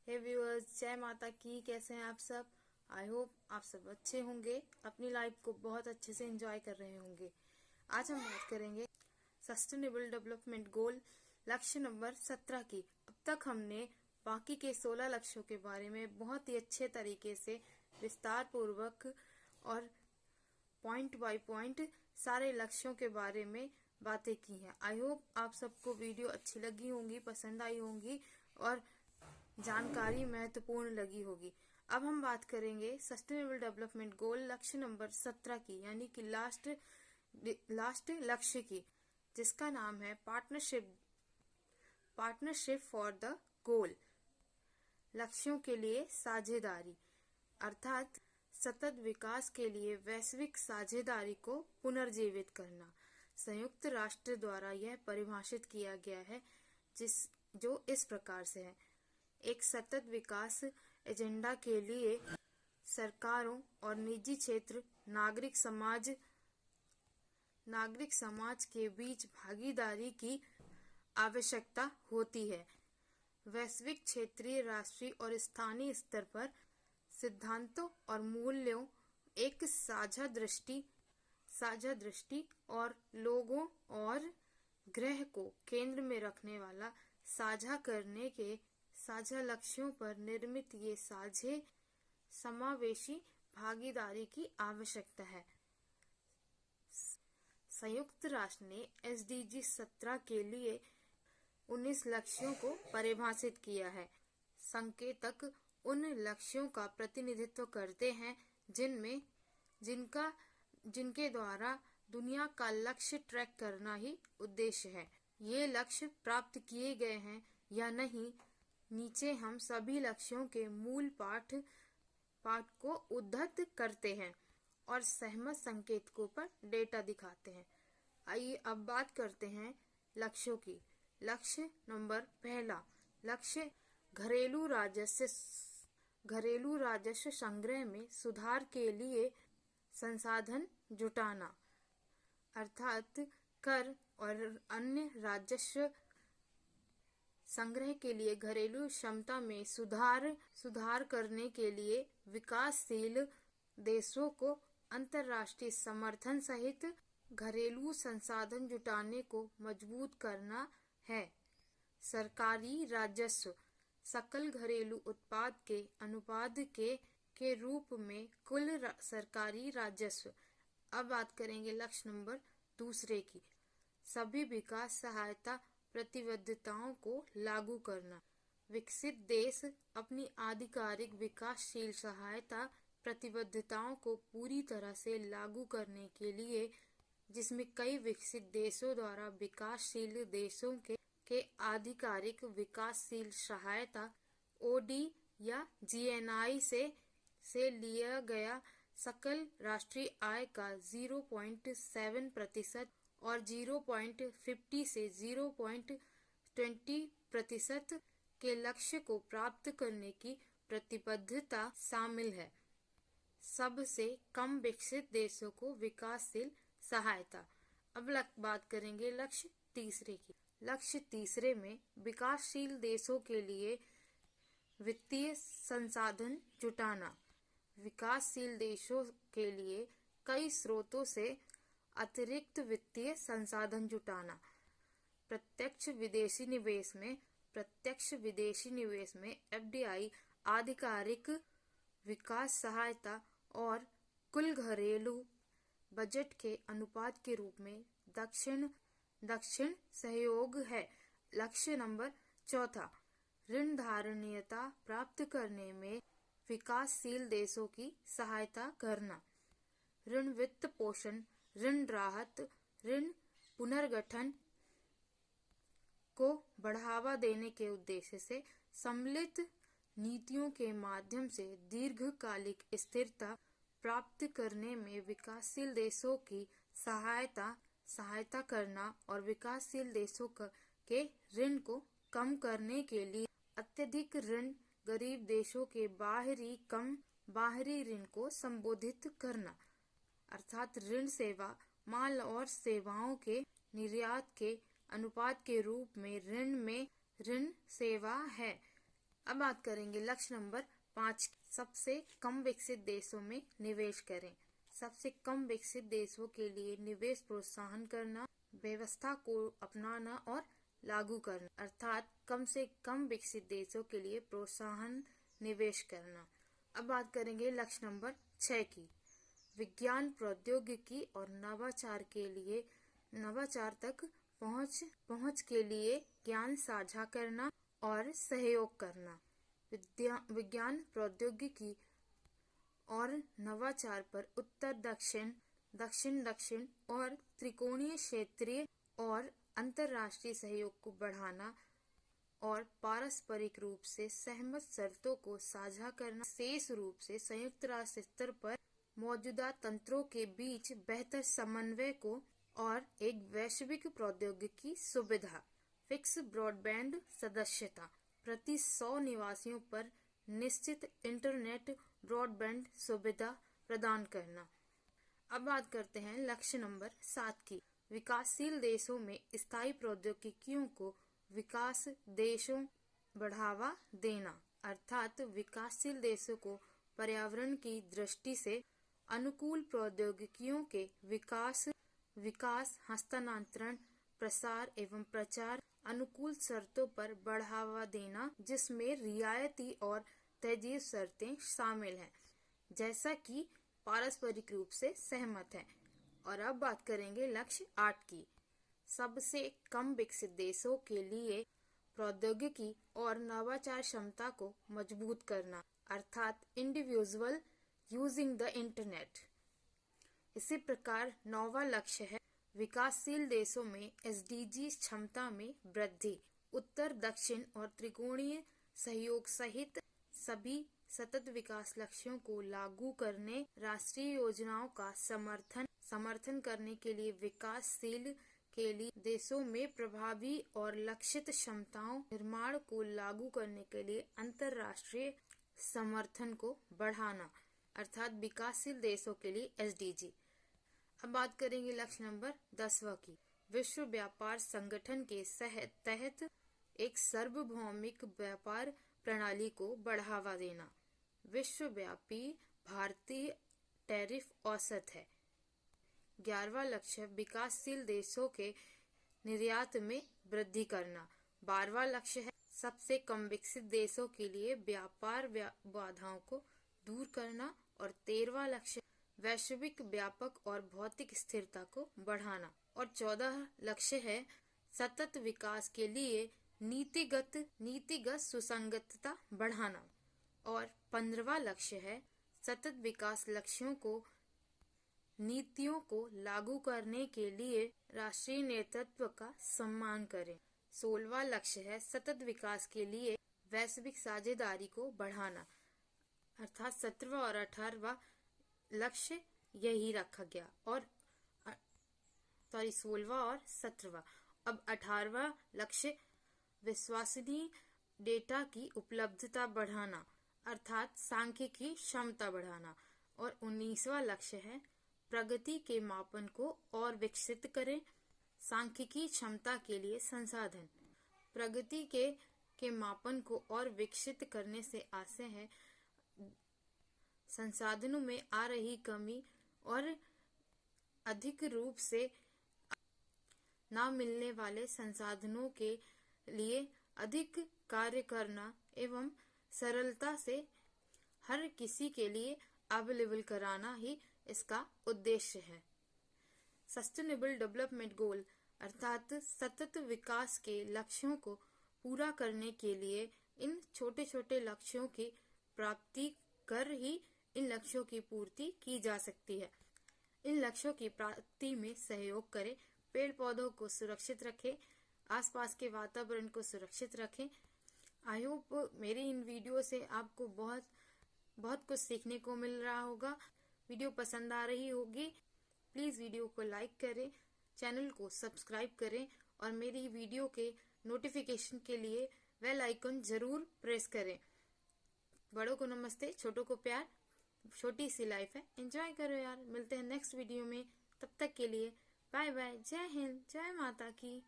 हे viewers, जय माता की। कैसे हैं आप सब? आई होप आप सब अच्छे होंगे, अपनी लाइफ को बहुत अच्छे से एंजॉय कर रहे होंगे। आज हम बात करेंगे सस्टेनेबल डेवलपमेंट गोल लक्ष्य नंबर 17 की। अब तक हमने बाकी के 16 लक्ष्यों के बारे में बहुत ही अच्छे तरीके से विस्तार पूर्वक और पॉइंट बाय पॉइंट सारे लक्ष्यों के बारे में बातें की हैं। आई होप आप सबको वीडियो अच्छी लगी होंगी, पसंद आई होंगी और जानकारी महत्वपूर्ण लगी होगी। अब हम बात करेंगे सस्टेनेबल डेवलपमेंट गोल लक्ष्य नंबर 17 की, यानी कि लास्ट लक्ष्य की, जिसका नाम है पार्टनरशिप फॉर द गोल। लक्ष्यों के लिए साझेदारी, अर्थात सतत विकास के लिए वैश्विक साझेदारी को पुनर्जीवित करना। संयुक्त राष्ट्र द्वारा यह परिभाषित किया गया है, जो इस प्रकार से है। एक सतत विकास एजेंडा के लिए सरकारों और निजी क्षेत्र, नागरिक समाज के बीच भागीदारी की आवश्यकता होती है। वैश्विक, क्षेत्रीय, राष्ट्रीय और स्थानीय स्तर पर सिद्धांतों और मूल्यों, एक साझा दृष्टि और लोगों और ग्रह को केंद्र में रखने वाला साझा करने के साझा लक्ष्यों पर निर्मित ये साझे समावेशी भागीदारी की आवश्यकता है। संयुक्त राष्ट्र ने SDG 17 के लिए 19 लक्ष्यों को परिभाषित किया है। संकेतक उन लक्ष्यों का प्रतिनिधित्व करते हैं जिनके द्वारा दुनिया का लक्ष्य ट्रैक करना ही उद्देश्य है। ये लक्ष्य प्राप्त किए गए हैं या नहीं, नीचे हम सभी लक्ष्यों के मूल पाठ को उद्धृत करते हैं और सहमत संकेतकों पर डेटा दिखाते हैं। आइए अब बात करते हैं लक्ष्यों की। लक्ष्य नंबर पहला, लक्ष्य घरेलू राजस्व संग्रह में सुधार के लिए संसाधन जुटाना, अर्थात कर और अन्य राजस्व संग्रह के लिए घरेलू क्षमता में सुधार करने के लिए विकासशील देशों को अंतर्राष्ट्रीय समर्थन सहित घरेलू संसाधन जुटाने को मजबूत करना है। सरकारी राजस्व सकल घरेलू उत्पाद के अनुपात के रूप में कुल सरकारी राजस्व। अब बात करेंगे लक्ष्य नंबर दूसरे की। सभी विकास सहायता प्रतिबद्धताओं को लागू करना। विकसित देश अपनी आधिकारिक विकासशील सहायता प्रतिबद्धताओं को पूरी तरह से लागू करने के लिए, जिसमें कई विकसित देशों द्वारा विकासशील देशों के आधिकारिक विकासशील सहायता OD या GNI से लिया गया सकल राष्ट्रीय आय का 0.7% और 0.50 से 0.20% के लक्ष्य को प्राप्त करने की प्रतिबद्धता शामिल है। सबसे कम विकसित देशों को विकासशील सहायता। अब बात करेंगे लक्ष्य तीसरे की। लक्ष्य तीसरे में विकासशील देशों के लिए वित्तीय संसाधन जुटाना। विकासशील देशों के लिए कई स्रोतों से अतिरिक्त वित्तीय संसाधन जुटाना। प्रत्यक्ष विदेशी निवेश में FDI, आधिकारिक विकास सहायता और कुल घरेलू बजट के अनुपात के रूप में दक्षिण सहयोग है। लक्ष्य नंबर चौथा, ऋण धारणीयता प्राप्त करने में विकासशील देशों की सहायता करना। ऋण वित्त पोषण, ऋण राहत, ऋण पुनर्गठन को बढ़ावा देने के उद्देश्य से सम्मिलित नीतियों के माध्यम से दीर्घकालिक स्थिरता प्राप्त करने में विकासशील देशों की सहायता करना और विकासशील देशों के ऋण को कम करने के लिए अत्यधिक ऋण गरीब देशों के बाहरी ऋण को संबोधित करना, अर्थात ऋण सेवा माल और सेवाओं के निर्यात के अनुपात के रूप में ऋण सेवा है। अब बात करेंगे लक्ष्य नंबर 5, सबसे कम विकसित देशों में निवेश करें। सबसे कम विकसित देशों के लिए निवेश प्रोत्साहन करना, व्यवस्था को अपनाना और लागू करना, अर्थात कम से कम विकसित देशों के लिए प्रोत्साहन निवेश करना। अब बात करेंगे लक्ष्य नंबर 6 की, विज्ञान प्रौद्योगिकी और नवाचार के लिए नवाचार तक पहुंच के लिए ज्ञान साझा करना और सहयोग करना। विज्ञान प्रौद्योगिकी और नवाचार पर उत्तर दक्षिण, दक्षिण दक्षिण और त्रिकोणीय क्षेत्रीय और अंतर्राष्ट्रीय सहयोग को बढ़ाना और पारस्परिक रूप से सहमत शर्तों को साझा करना, विशेष रूप से संयुक्त राष्ट्र स्तर पर मौजूदा तंत्रों के बीच बेहतर समन्वय को और एक वैश्विक प्रौद्योगिकी सुविधा, फिक्स ब्रॉडबैंड सदस्यता, प्रति 100 निवासियों पर निश्चित इंटरनेट ब्रॉडबैंड सुविधा प्रदान करना। अब बात करते हैं लक्ष्य नंबर 7 की, विकासशील देशों में स्थायी प्रौद्योगिकियों को विकास देशों बढ़ावा देना, अर्थात विकासशील देशों को पर्यावरण की दृष्टि से अनुकूल प्रौद्योगिकियों के विकास, हस्तांतरण, प्रसार एवं प्रचार अनुकूल शर्तों पर बढ़ावा देना, जिसमें रियायती और तेजी शर्तें शामिल हैं, जैसा कि पारस्परिक रूप से सहमत है। और अब बात करेंगे लक्ष्य 8 की, सबसे कम विकसित देशों के लिए प्रौद्योगिकी और नवाचार क्षमता को मजबूत करना, अर्थात इंडिविजुअल यूजिंग द इंटरनेट। इसी प्रकार 9वां लक्ष्य है विकासशील देशों में SDG क्षमता में वृद्धि, उत्तर दक्षिण और त्रिकोणीय सहयोग सहित सभी सतत विकास लक्ष्यों को लागू करने, राष्ट्रीय योजनाओं का समर्थन करने के लिए विकासशील के लिए देशों में प्रभावी और लक्षित क्षमताओं निर्माण को लागू करने के लिए अंतर्राष्ट्रीय समर्थन को बढ़ाना, अर्थात विकासशील देशों के लिए SDG। अब बात करेंगे लक्ष्य नंबर 10वां की, विश्व व्यापार संगठन के तहत एक सार्वभौमिक व्यापार प्रणाली को बढ़ावा देना, विश्वव्यापी भारतीय टैरिफ औसत है। 11वां लक्ष्य विकासशील देशों के निर्यात में वृद्धि करना। 12वां लक्ष्य है सबसे कम विकसित देशों के लिए व्यापार बाधाओं को दूर करना और 13वां लक्ष्य वैश्विक व्यापक और भौतिक स्थिरता को बढ़ाना और 14 लक्ष्य है सतत विकास के लिए नीतिगत सुसंगतता बढ़ाना और 15वां लक्ष्य है सतत विकास लक्ष्यों को नीतियों को लागू करने के लिए राष्ट्रीय नेतृत्व का सम्मान करें। 16वां लक्ष्य है सतत विकास के लिए वैश्विक साझेदारी को बढ़ाना, अर्थात 17वां और 18वां लक्ष्य यही रखा गया और 16वां और 17वां। अब 18वां लक्ष्य विश्वसनीय डेटा की उपलब्धता बढ़ाना, अर्थात सांख्यिकी क्षमता बढ़ाना और 19वां लक्ष्य है प्रगति के मापन को और विकसित करें, सांख्यिकी क्षमता के लिए संसाधन। प्रगति के मापन को और विकसित करने से आशय है संसाधनों में आ रही कमी और अधिक रूप से न मिलने वाले संसाधनों के लिए अधिक कार्य करना एवं सरलता से हर किसी के लिए अवेलेबल कराना ही इसका उद्देश्य है। सस्टेनेबल डेवलपमेंट गोल अर्थात सतत विकास के लक्ष्यों को पूरा करने के लिए इन छोटे छोटे लक्ष्यों की प्राप्ति कर ही इन लक्ष्यों की पूर्ति की जा सकती है। इन लक्ष्यों की प्राप्ति में सहयोग करें, पेड़ पौधों को सुरक्षित रखें, आसपास के वातावरण को सुरक्षित रखें। आई होप मेरी इन वीडियो से आपको बहुत कुछ सीखने को मिल रहा होगा। वीडियो पसंद आ रही होगी, प्लीज वीडियो को लाइक करें, चैनल को सब्सक्राइब करें और मेरी वीडियो के नोटिफिकेशन के लिए बेल आइकन जरूर प्रेस करें। बड़ों को नमस्ते, छोटों को प्यार। छोटी सी लाइफ है, एंजॉय करो यार। मिलते हैं नेक्स्ट वीडियो में, तब तक के लिए बाय बाय। जय हिंद, जय माता की।